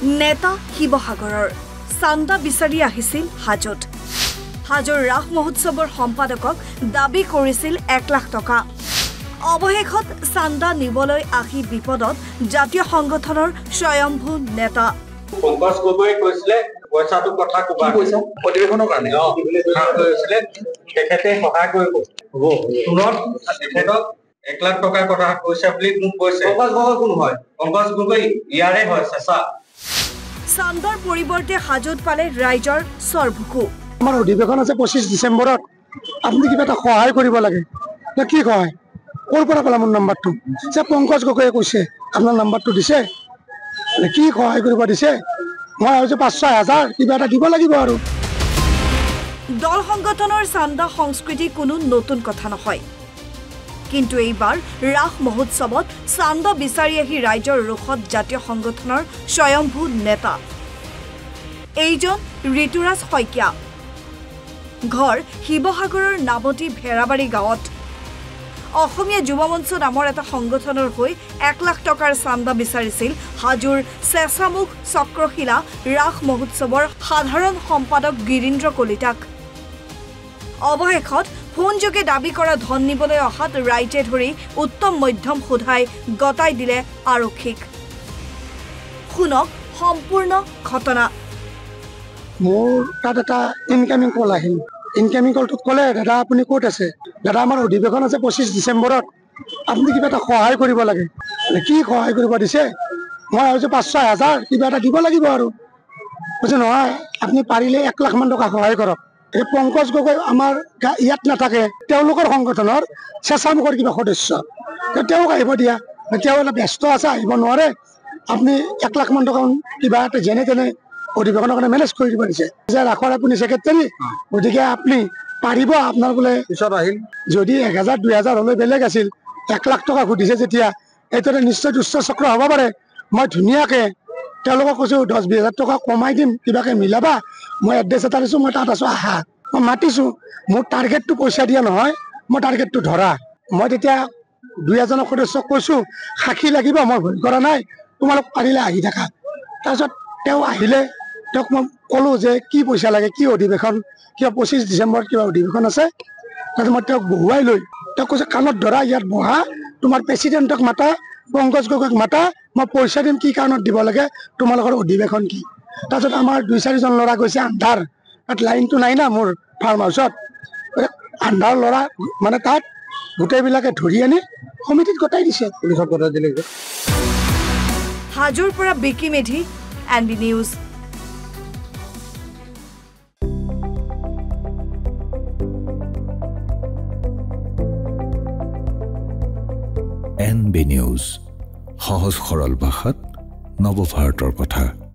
নেতা শিৱসাগৰৰ চান্দা বিচাৰি আহিছিল হাজোত হাজোৰ ৰাস মহোৎসৱৰ সম্পাদকক দাবী কৰিছিল 1 লাখ টকা অৱশেষত চান্দা নিবলৈ আহি বিপদত জাতীয় সংগঠনৰ স্বয়ম্ভু নেতা পংকজ গগৈ কৈছিলে পইচাটো কথা কবা কৈছে অধিৱেশনৰ কাৰণে কৈছিলে তেখেতে সহায় কৰিব তুলত তেখেতক 1 লাখ টকাৰ কথা কৈছে বুলি মোক কৈছে পংকজ গগৈ কোন হয় পংকজ গগৈ ইয়াৰে হয় চেঁচা চান্দাৰ পৰিৱৰ্তে হাজোত পালে ৰাইজৰ সৰভুকু আমাৰ অধিৱেশন আছে 25 ডিসেম্বৰত আপুনি কিবা এটা সহায় কৰিব লাগে না কি কয় কোৰ পৰা পালা মোৰ নাম্বাৰটো যে পংকজ গগৈয়ে কৈছে আপোনাৰ নাম্বাৰটো দিছে কি সহায় কৰিব দিছে মই হৈছে 5-6,000 কিবা এটা দিব লাগিব আৰু দল সংগঠনৰ চান্দা সংস্কৃতি কোনো নতুন কথা নহয় কিন্তু এইবাৰ ৰাস মহোৎসৱত চান্দা বিচাৰি আহি ৰাইজৰ ৰোখত জাতীয় সংগঠনৰ স্বয়ম্ভু নেতা এইজন ঋতুৰাজ শইকীয়া ঘৰ শিৱসাগৰৰ নামতি ভেৰাবাৰী গাঁৱত অসমীয়া যুৱ মঞ্চ নামৰ এটা সংগঠনৰ হৈ 1 লাখ টকাৰ চান্দা বিচাৰিছিল হাজোৰ চেঁচামুখ চক্ৰশিলা ৰাস মহোৎসৱৰ সাধাৰণ সম্পাদক গিৰীন্দ্ৰ কলিতাক অৱশেষত ফোনযোগে দাবী কৰা ধন নিবলৈ অহাত ৰাইজে ধৰি উত্তম মধ্যম সোধাই গতাই দিলে আৰক্ষীক শুনক সম্পূৰ্ণ ঘটনা মোৰ তাত এটা ইনকামিং কল আহিল ইনকামিং কলটোত ক'লে দাদা আপুনি ক'ত আছে দাদা আমাৰ অধিৱেশন আছে 25 ডিসেম্বৰত আপুনি কিবা এটা সহায় কৰিব লাগে কি সহায় কৰিব দিছে মই হৈছে 5-6,000 কিবা এটা দিব লাগিব আৰু বুজি নহয় আপুনি পাৰিলে 1 লাখ মান টকা সহায় কৰক এই পংকজ গগৈ আমাৰ ইয়াত নাথাকে তেওঁলোকৰ সংগঠনৰ চেঁচামুখৰ কিবা সদস্য তেওঁক আহিব দিয়া তেওঁ অলপ ব্যস্ত আছে আহিব নোৱাৰে আপুনি 1 লাখ মান টকা কিবা এটা যেনে তেনে অধিৱেশনৰ কাৰণে মেনেজ কৰি দিব দিছে যে ৰাখৰ আপুনি সেক্ৰেটাৰী গতিকে আপুনি পাৰিব আপোনাৰ বোলে পিছত আহিল যদি 1,000-2,000 হলে বেলেগ আছিল 1 লাখ টকা খুজিছে যেতিয়া এইটোতে নিশ্চয় দুষ্ট চক্ৰ হ'ব পাৰে মই ধুনীয়াকে তেওঁলোকক কৈছো 10-20,000 টকা কমাই দিম কিবাকে মিলাবা মই এড্ৰেছ এটা দিছো মই তাত আছো আহা মই মাতিছো মোৰ টাৰ্গেটটো পইচা দিয়া নহয় মই টাৰ্গেটটো ধৰা মই তেতিয়া 2-এজনক সদস্যক কৈছো সাক্ষী লাগিব মই ভুল কৰা নাই তোমালোক পাৰিলে আহি থাকা তাৰপিছত তেওঁ আহিলে তেওঁক মই ক'লো যে কি পইচা লাগে কি অধিৱেশন কিবা 25 ডিসেম্বৰত কিবা অধিৱেশন আছে তাৰপিছত মই তেওঁক বহুৱাই লৈ তেওঁক কৈছে কাণত ধৰা ইয়াত বহা তোমাৰ প্ৰেচিডেণ্টক মাতা পংকজ গগৈক মাতা মই পইচা দিম কি কাৰণত দিব লাগে তোমালোকৰ অধিৱেশন কি তাৰপিছত আমাৰ 2-4জন ল'ৰা গৈছে আন্ধাৰ তাত লাইনটো নাই না মোৰ ফাৰ্ম হাউচত আন্ধাৰ ল'ৰা মানে তাত গোটেইবিলাকে ধৰি আনি সমিতিত গতাই দিছে পুলিচক গতাই দিলে হাজোৰ পৰা Biki Medhi NB news NB news সহজ সৰল ভাষাত নৱভাৰতৰ কথা।